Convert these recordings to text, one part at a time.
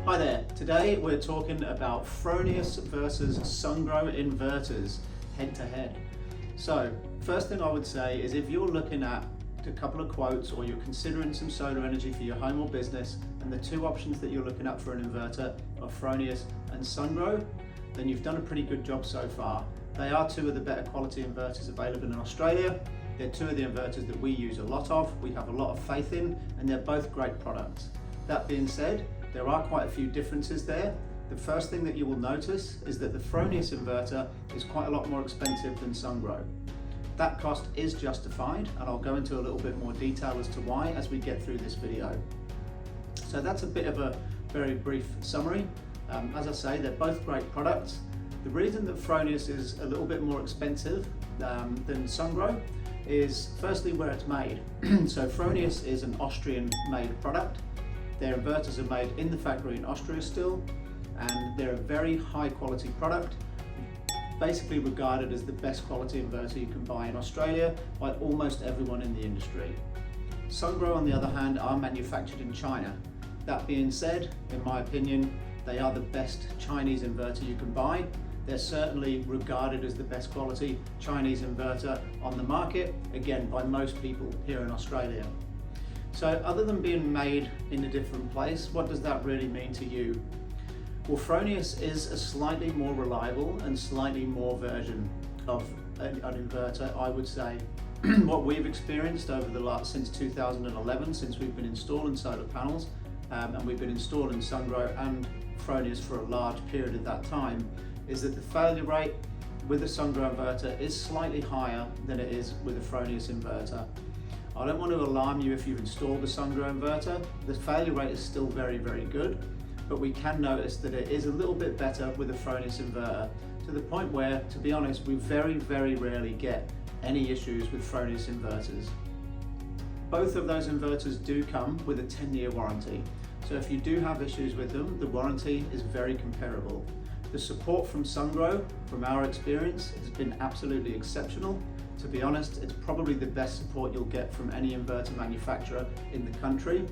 Hi there, today we're talking about Fronius versus Sungrow inverters head to head. So first thing I would say is if you're looking at a couple of quotes or you're considering some solar energy for your home or business and the two options that you're looking at for an inverter are Fronius and Sungrow, then you've done a pretty good job so far. They are two of the better quality inverters available in Australia. They're two of the inverters that we use a lot of, we have a lot of faith in, and they're both great products. That being said, there are quite a few differences there. The first thing that you will notice is that the Fronius inverter is quite a lot more expensive than Sungrow. That cost is justified, and I'll go into a little bit more detail as to why as we get through this video. So that's a bit of a very brief summary. As I say, they're both great products. The reason that Fronius is a little bit more expensive than Sungrow is firstly where it's made. So Fronius is an Austrian made product. Their inverters are made in the factory in Austria still, and they're a very high quality product, basically regarded as the best quality inverter you can buy in Australia by almost everyone in the industry. Sungrow, on the other hand, are manufactured in China. That being said, in my opinion, they are the best Chinese inverter you can buy. They're certainly regarded as the best quality Chinese inverter on the market, again, by most people here in Australia. So other than being made in a different place, what does that really mean to you? Well, Fronius is a slightly more reliable and slightly more version of an inverter, I would say. What we've experienced over the since 2011, since we've been installing solar panels, and we've been installing Sungrow and Fronius for a large period of that time, is that the failure rate with a Sungrow inverter is slightly higher than it is with a Fronius inverter. I don't want to alarm you if you've installed a Sungrow inverter. The failure rate is still very, very good, but we can notice that it is a little bit better with a Fronius inverter, to the point where, to be honest, we very, very rarely get any issues with Fronius inverters. Both of those inverters do come with a 10-year warranty. So if you do have issues with them, the warranty is very comparable. The support from Sungrow, from our experience, has been absolutely exceptional. To be honest, it's probably the best support you'll get from any inverter manufacturer in the country.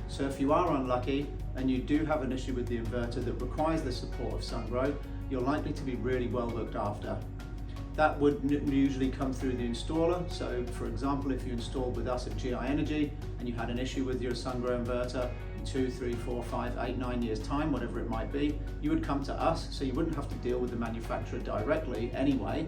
So if you are unlucky and you do have an issue with the inverter that requires the support of Sungrow, you're likely to be really well looked after. That would usually come through the installer. So for example, if you installed with us at GI Energy and you had an issue with your Sungrow inverter in 2, 3, 4, 5, 8, 9 years time, whatever it might be, you would come to us, so you wouldn't have to deal with the manufacturer directly anyway.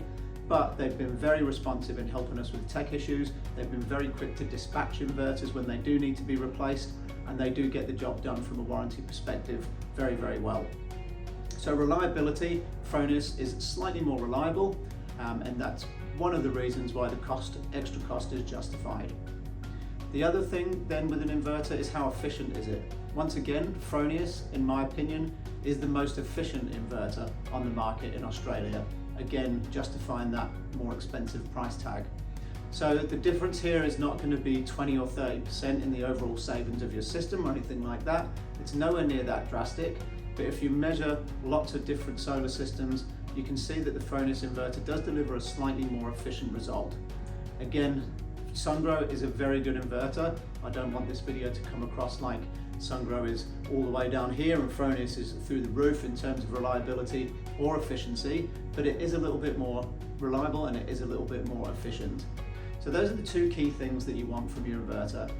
But they've been very responsive in helping us with tech issues. They've been very quick to dispatch inverters when they do need to be replaced, and they do get the job done from a warranty perspective very, very well. So reliability, Fronius is slightly more reliable, and that's one of the reasons why the extra cost is justified. The other thing then with an inverter is how efficient is it? Once again, Fronius, in my opinion, is the most efficient inverter on the market in Australia. Again, justifying that more expensive price tag. So the difference here is not going to be 20 or 30% in the overall savings of your system or anything like that. It's nowhere near that drastic, but if you measure lots of different solar systems, you can see that the Fronius inverter does deliver a slightly more efficient result. Again, Sungrow is a very good inverter. I don't want this video to come across like Sungrow is all the way down here and Fronius is through the roof in terms of reliability or efficiency, but it is a little bit more reliable and it is a little bit more efficient. So those are the two key things that you want from your inverter.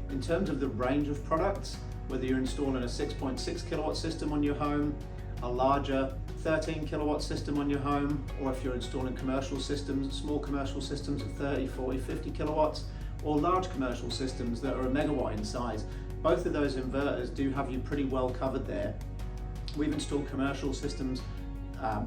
In terms of the range of products, whether you're installing a 6.6 kilowatt system on your home, a larger 13 kilowatt system on your home, or if you're installing commercial systems, small commercial systems of 30, 40, 50 kilowatts, or large commercial systems that are a megawatt in size, both of those inverters do have you pretty well covered there. We've installed commercial systems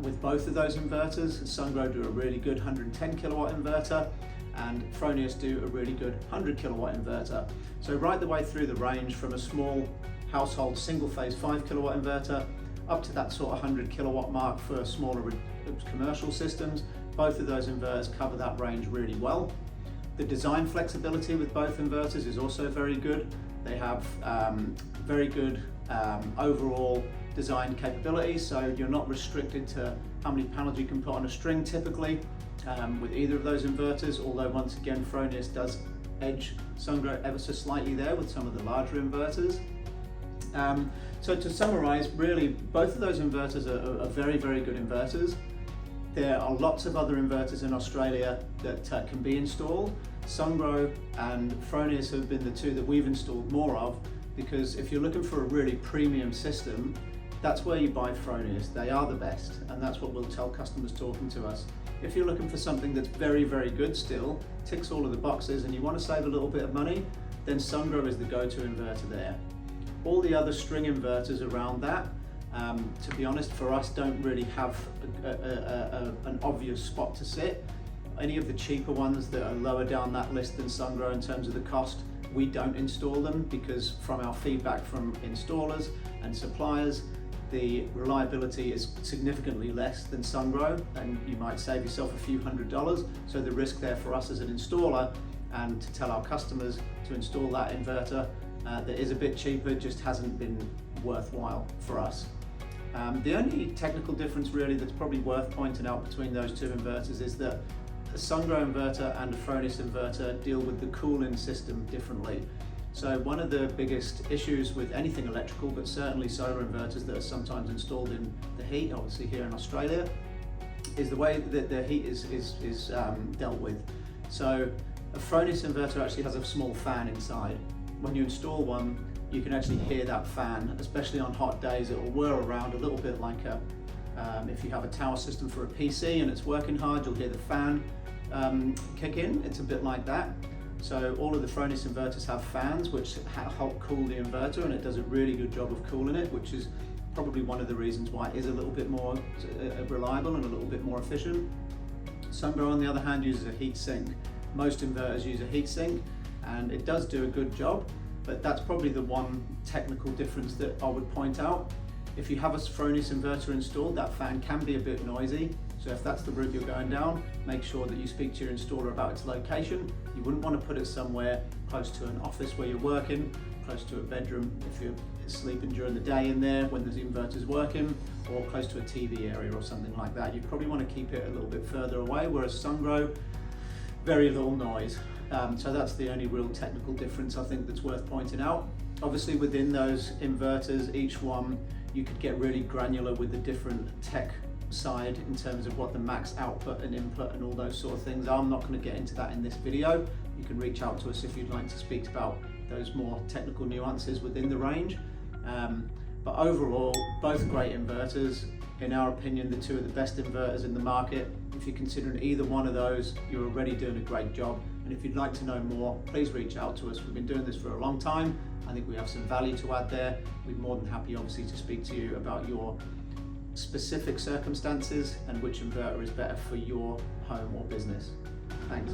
with both of those inverters. Sungrow do a really good 110 kilowatt inverter, and Fronius do a really good 100 kilowatt inverter. So right the way through the range, from a small household single phase 5 kilowatt inverter up to that sort of 100 kilowatt mark for smaller commercial systems, both of those inverters cover that range really well. The design flexibility with both inverters is also very good. They have very good overall design capabilities, so you're not restricted to how many panels you can put on a string typically with either of those inverters, although once again Fronius does edge Sungrow ever so slightly there with some of the larger inverters. So to summarize, really, both of those inverters are very, very good inverters. There are lots of other inverters in Australia that can be installed. Sungrow and Fronius have been the two that we've installed more of, because if you're looking for a really premium system, that's where you buy Fronius. They are the best, and that's what we'll tell customers talking to us. If you're looking for something that's very, very good still, ticks all of the boxes, and you want to save a little bit of money, then Sungrow is the go-to inverter there. All the other string inverters around that, to be honest, for us, don't really have an obvious spot to sit. Any of the cheaper ones that are lower down that list than Sungrow in terms of the cost, we don't install them, because from our feedback from installers and suppliers, the reliability is significantly less than Sungrow, and you might save yourself a few $100s. So the risk there for us as an installer, and to tell our customers to install that inverter that is a bit cheaper, just hasn't been worthwhile for us. The only technical difference really that's probably worth pointing out between those two inverters is that a Sungrow inverter and a Fronius inverter deal with the cooling system differently. So one of the biggest issues with anything electrical, but certainly solar inverters that are sometimes installed in the heat, obviously here in Australia, is the way that the heat is dealt with. So a Fronius inverter actually has a small fan inside. When you install one, you can actually hear that fan, especially on hot days. It will whir around a little bit like if you have a tower system for a PC and it's working hard, you'll hear the fan kick in. It's a bit like that. So all of the Fronius inverters have fans which help cool the inverter, and it does a really good job of cooling it, which is probably one of the reasons why it is a little bit more reliable and a little bit more efficient. Sungrow, on the other hand, uses a heat sink. Most inverters use a heat sink, and it does do a good job, but that's probably the one technical difference that I would point out. If you have a Fronius inverter installed, that fan can be a bit noisy. So if that's the route you're going down, make sure that you speak to your installer about its location. You wouldn't want to put it somewhere close to an office where you're working, close to a bedroom if you're sleeping during the day in there when the inverter's working, or close to a TV area or something like that. You probably want to keep it a little bit further away, whereas Sungrow, very little noise. So that's the only real technical difference I think that's worth pointing out. Obviously within those inverters, each one, you could get really granular with the different tech side in terms of what the max output and input and all those sort of things are. I'm not going to get into that in this video. You can reach out to us if you'd like to speak about those more technical nuances within the range. But overall, both great inverters. In our opinion, the two of the best inverters in the market. If you're considering either one of those, you're already doing a great job. And if you'd like to know more, please reach out to us. We've been doing this for a long time. I think we have some value to add there. We're more than happy, obviously, to speak to you about your specific circumstances and which inverter is better for your home or business. Thanks.